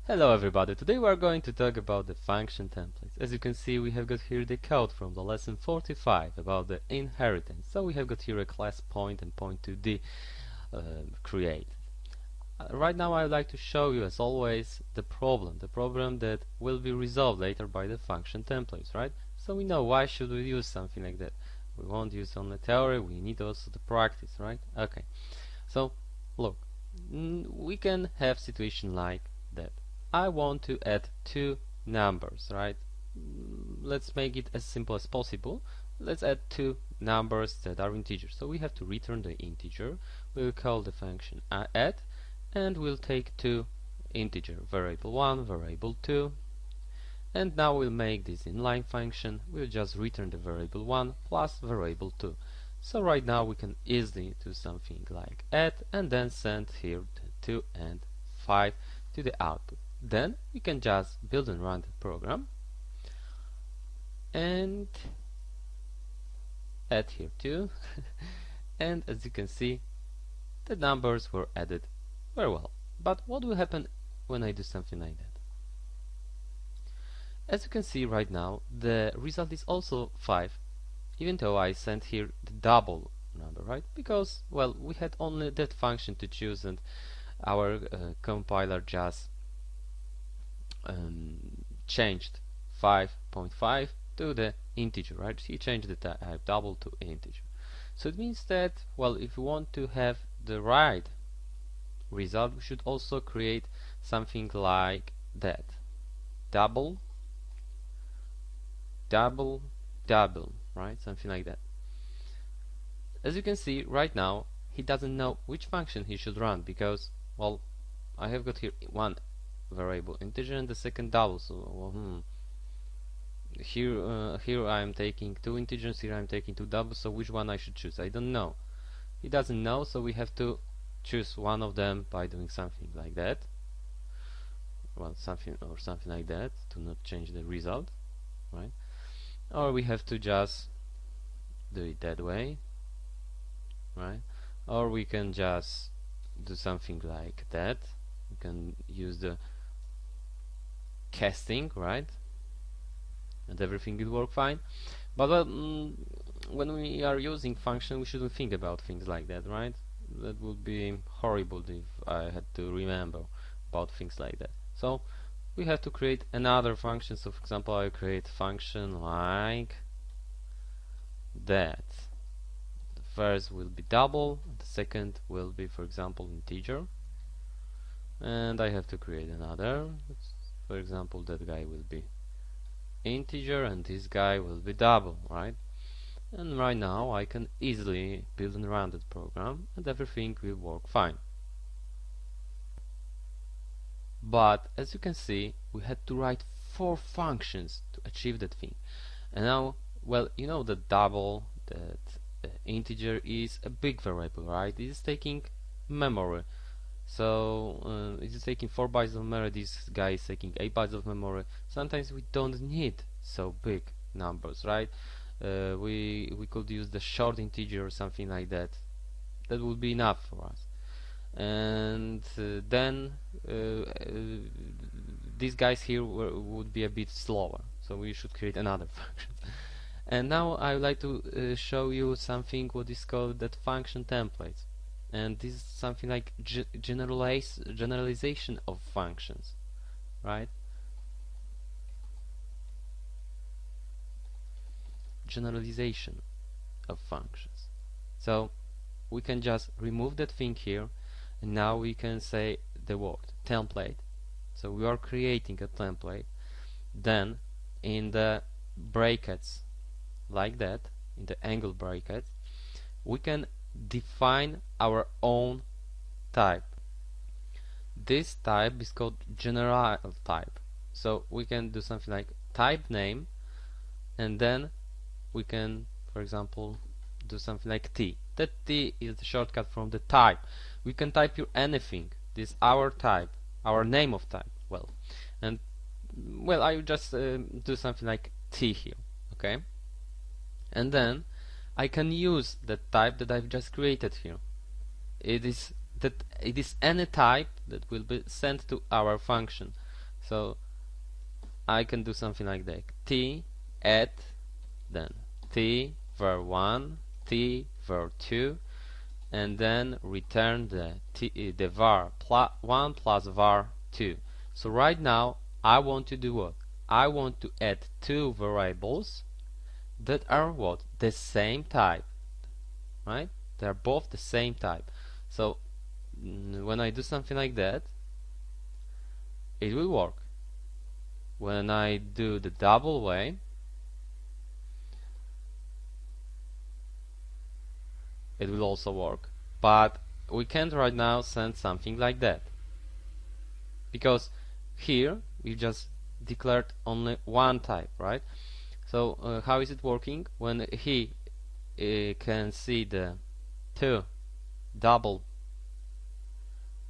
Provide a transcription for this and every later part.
Hello everybody, today we are going to talk about the function templates. As you can see, we have got here the code from the lesson 45 about the inheritance. So we have got here a class point and point to the create. Right now I would like to show you, as always, the problem that will be resolved later by the function templates, right? So we know why should we use something like that. We won't use only theory, we need also the practice, right? Okay, so look, we can have situation like that. I want to add two numbers, right? Let's make it as simple as possible. Let's add two numbers that are integers. So we have to return the integer. We'll call the function add, and we'll take two integer, variable 1, variable 2. And now we'll make this inline function. We'll just return the variable 1 plus variable 2. So right now we can easily do something like add and then send here the 2 and 5 to the output. Then we can just build and run the program and add here 2 and as you can see the numbers were added very well. But what will happen when I do something like that? As you can see right now, the result is also 5, even though I sent here the double number, right? Because, well, we had only that function to choose, and our compiler just changed 5.5 to the integer, right? He changed the type double to integer. So it means that, well, if we want to have the right result, we should also create something like that: double, double, double, right? Something like that. As you can see right now, he doesn't know which function he should run because, well, I have got here one variable integer and the second double. So here I am taking two integers, here I am taking two doubles. So which one I should choose? I don't know. He doesn't know, so we have to choose one of them by doing something like that. Well, something like that to not change the result, right? Or we have to just do it that way, right? Or we can just do something like that. We can use the casting, right? And everything will work fine. But well, when we are using function, we shouldn't think about things like that, right? That would be horrible if I had to remember about things like that. So we have to create another function. So for example, I create a function like that. The first will be double, the second will be, for example, integer. And I have to create another. For example, that guy will be integer and this guy will be double, right? And right now I can easily build and run that program and everything will work fine. But as you can see, we had to write 4 functions to achieve that thing. And now, well, you know that double, that integer is a big variable, right? It is taking memory. So it is taking 4 bytes of memory, this guy is taking 8 bytes of memory. Sometimes we don't need so big numbers, right? We could use the short integer or something like that. That would be enough for us. And then these guys here would be a bit slower, so we should create another function. And now I would like to show you something what is called that function templates. And this is something like generalization of functions, right? Generalization of functions. So we can just remove that thing here, and now we can say the word template. So we are creating a template. Then in the brackets like that, in the angle brackets, we can define our own type. This type is called general type. So we can do something like type name, and then we can, for example, do something like T. That T is the shortcut from the type. We can type here anything. This is our type, our name of type. Well, and well, I will just do something like T here, okay? And then I can use the type that I've just created here. It is any type that will be sent to our function. So I can do something like that: t at, then t var1, t var2, and then return the var1 plus var2. So right now I want to do what? I want to add two variables that are what? The same type, right? They're both the same type. So when I do something like that, it will work. When I do the double way, it will also work. But we can't right now send something like that, because here we just declared only one type, right? So how is it working? When he can see the two double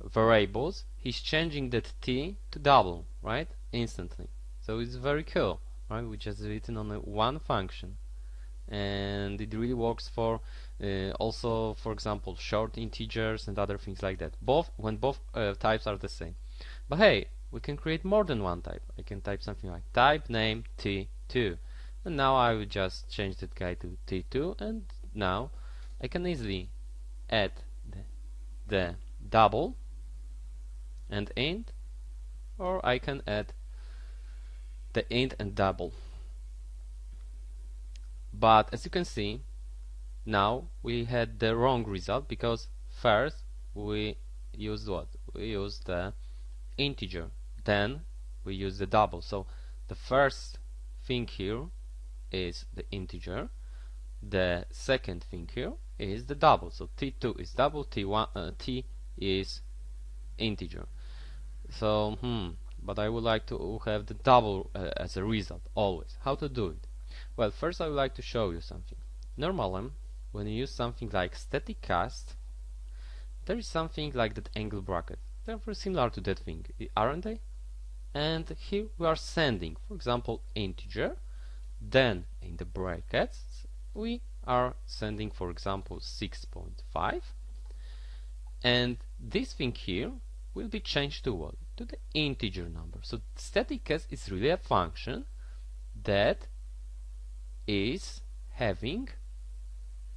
variables, he's changing that t to double, right? Instantly. So it's very cool, right? We just written on one function, and it really works for also, for example, short integers and other things like that. When both types are the same. But hey, we can create more than one type. I can type something like type name t2, and now I will just change that guy to t2, and now I can easily add the double and int, or I can add the int and double. But as you can see, now we had the wrong result, because first we used what? We used the integer, then we use the double. So the first thing here is the integer, the second thing here is the double. So t2 is double, t is integer. So but I would like to have the double as a result always. How to do it? Well, first I would like to show you something. Normally, when you use something like static cast, there is something like that angle bracket. They're very similar to that thing, aren't they? And here we are sending, for example, integer, then in the brackets we are sending, for example, 6.5, and this thing here will be changed to what? To the integer number. So static cast is really a function that is having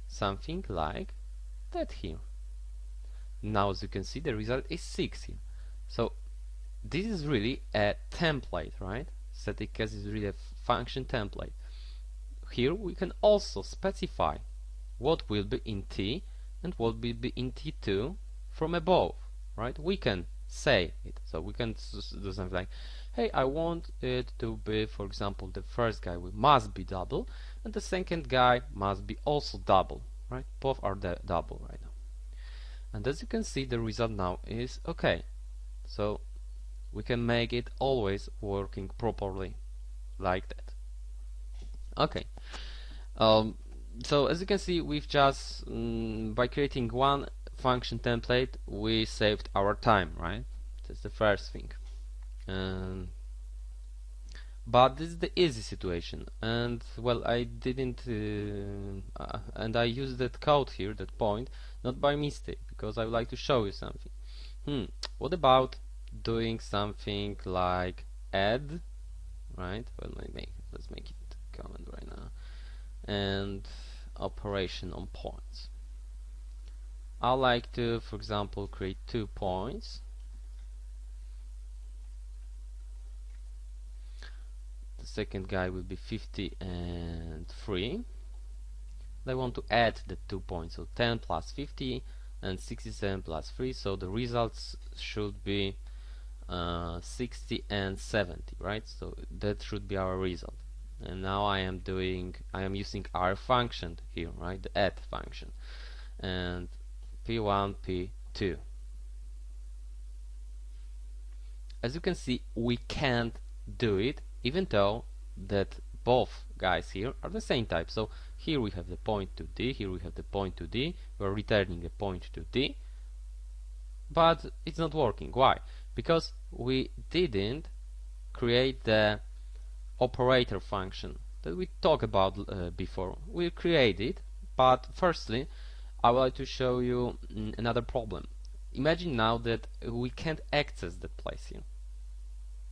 something like that here. Now as you can see, the result is 6 here. So this is really a template, right? Static cast is really a function template. Here we can also specify what will be in t and what will be in t2 from above, right? We can say it. So we can do something like, hey, I want it to be, for example, the first guy must be double, and the second guy must be also double, right? Both are double right now. And as you can see, the result now is okay. So we can make it always working properly like that. Okay. So as you can see, we've just by creating one function template, we saved our time, right? That's the first thing. But this is the easy situation, and well, I didn't and I used that code here, that point, not by mistake, because I would like to show you something. What about doing something like add, right? Well, let's make it command right now, and operation on points. I like to, for example, create 2 points. The second guy will be 50 and 3. I want to add the 2 points, so 10 plus 50 and 67 plus 3, so the results should be 60 and 70, right? So that should be our result. And now I am using our function here, right? The add function, and p1, p2. As you can see, we can't do it, even though that both guys here are the same type. So here we have the point to D, here we have the point to D, we're returning a point to D, but it's not working. Why? Because we didn't create the operator function that we talked about before. We created, but firstly I would like to show you another problem. Imagine now that we can't access that place here.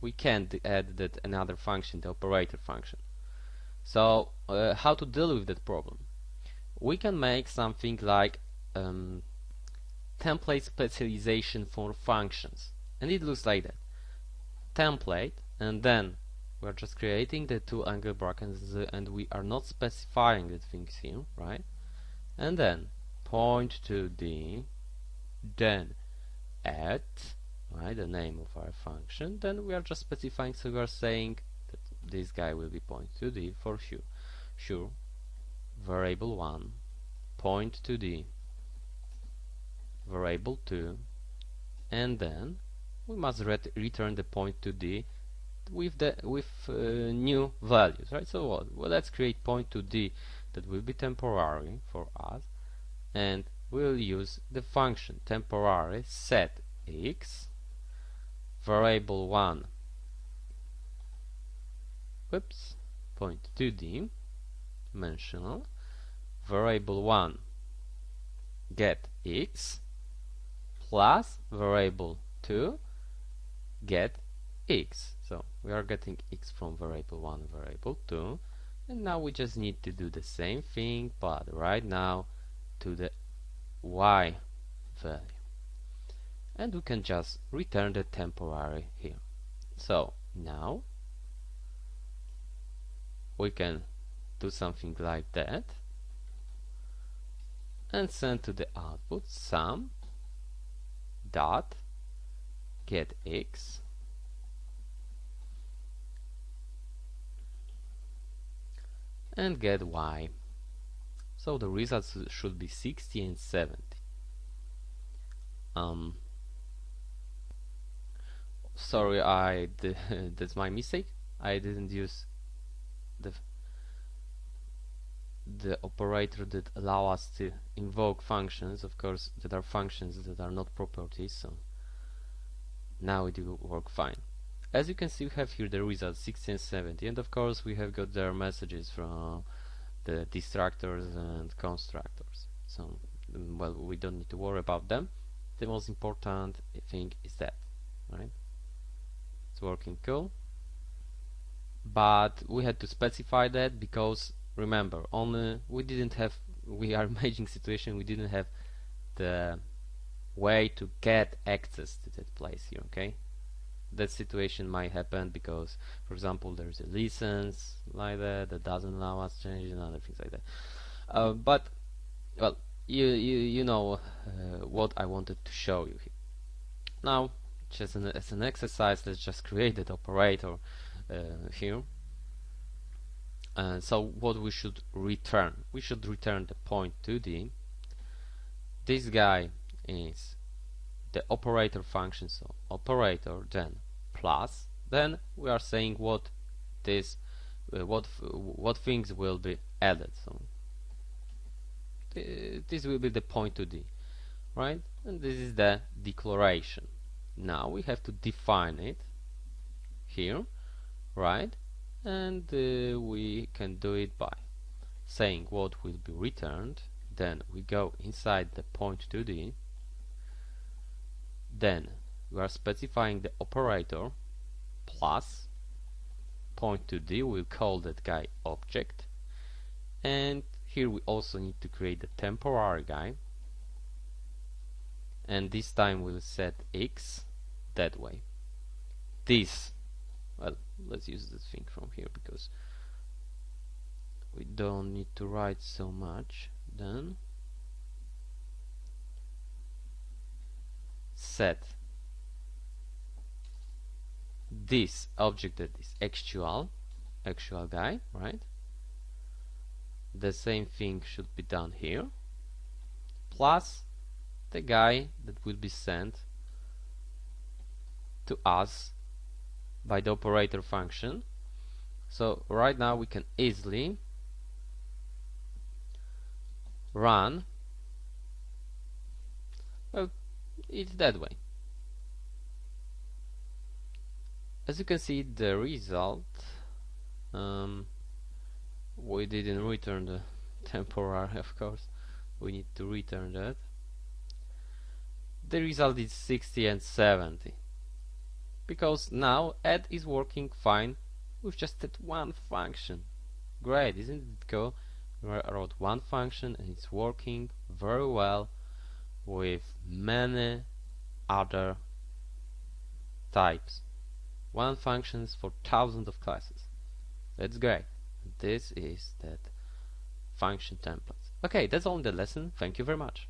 we can't add that another function, the operator function. So how to deal with that problem? We can make something like template specialization for functions, and it looks like that. Template, and then we're just creating the two angle brackets, and we are not specifying the things here, right? And then point to the, then add, right, the name of our function. Then we are just specifying, so we are saying that this guy will be point to the for sure variable 1 point to the variable 2, and then we must return the point to d with new values, right? So what? Well, let's create point to d that will be temporary for us, and we'll use the function temporary set x variable 1 point to d dimensional variable 1 get x plus variable 2 get x. So we are getting x from variable 1 variable 2, and now we just need to do the same thing, but right now to the y value, and we can just return the temporary here. So now we can do something like that and send to the output sum dot get x and get y. So the results should be 60 and 70. Sorry, that's my mistake. I didn't use the operator that allow us to invoke functions, of course, that are functions that are not properties. So now it will work fine. As you can see, we have here the results 60 and 70, and of course we have got their messages from the destructors and constructors. So well, we don't need to worry about them. The most important thing is that, right? It's working cool, but we had to specify that because remember, we are imaging situation, we didn't have the way to get access to that place here, okay? That situation might happen because, for example, there's a license like that doesn't allow us change and other things like that. But well, you know what I wanted to show you here. Now, just as an exercise, let's just create that operator here. So what we should return? We should return the point to d. This guy is the operator function, so operator then plus, then we are saying what things will be added. So this will be the point to d, right? And this is the declaration. Now we have to define it here, right? And we can do it by saying what will be returned. Then we go inside the point to d. Then we are specifying the operator plus point to d. We'll call that guy object, and here we also need to create the temporary guy, and this time we'll set x that way. This, well, let's use this thing from here because we don't need to write so much. Then set this object that is actual guy, right? The same thing should be done here, plus the guy that will be sent to us by the operator function. So right now we can easily run, well, it's that way. As you can see, the result, we didn't return the temporary, of course, we need to return that. The result is 60 and 70 because now add is working fine with just that one function. Great, isn't it cool? I wrote one function and it's working very well with many other types. One functions for thousands of classes. That's great. This is that function templates. Okay, that's all in the lesson. Thank you very much.